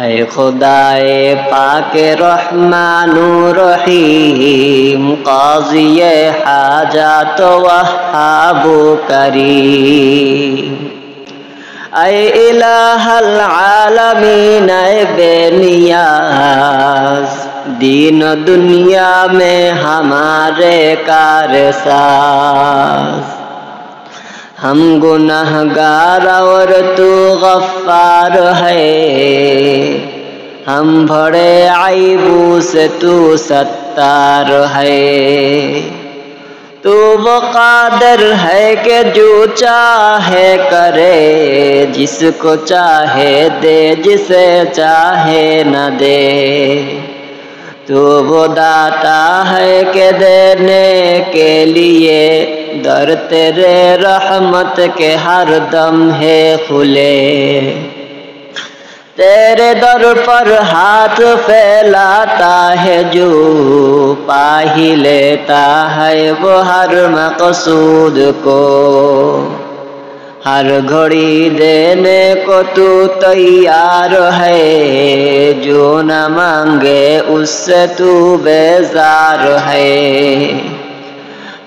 اے خدائے پاک رحمان رحیم، قاضی حاجات وہاب کریم، اے الہ العالمین اے بے نیاز، دین دنیا میں ہمارے کارساز، ہم گنہگار اور تو غفار ہے، ہم بڑے عیبوں سے تو ستار ہے، تو وہ قادر ہے کہ جو چاہے کرے، جس کو چاہے دے جسے چاہے نہ دے، تو وہ داتا ہے کہ دینے کے لیے در تیرے رحمت کے ہر دم ہے کھلے، تیرے در پر ہاتھ پھیلاتا ہے جو پا ہی لیتا ہے وہ ہر مقصود کو، ہر گھڑی دینے کو تو تیار ہے، جو نہ مانگے اس سے تو بیزار ہے،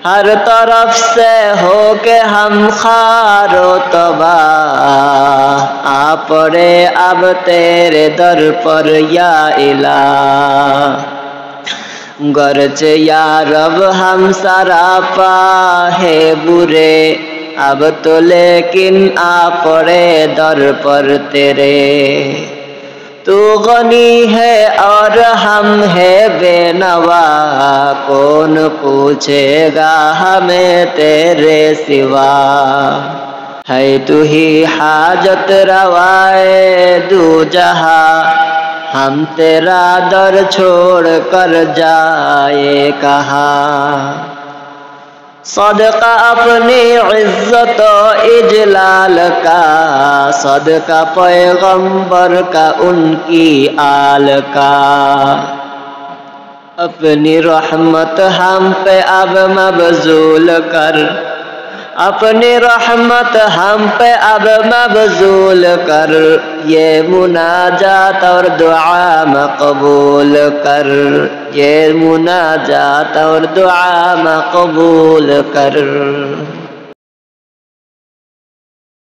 ہر طرف سے ہو کے ہم خوار و تباہ، آ پڑے اب تیرے در پر یا الہ، گرچہ یا رب ہم سراپا ہے برے، اب تو لیکن آ پڑے در پر تیرے، تو غنی ہے اور ہم ہے بے نوا، کون پوچھے گا ہمیں تیرے سوا، ہے تو ہی حاجت روائے دو جہاں، ہم تیرا در چھوڑ کر جائے کہاں، صدقہ اپنی عزت و اجلال کا، صدقہ پیغمبر کا ان کی آل کا، اپنی رحمت ہم پہ اب مبذول کر، اپنی رحمت ہم پہ اب مبذول کر، یہ مناجات اور دعا مقبول کر، یہ مناجات اور دعا مقبول کر۔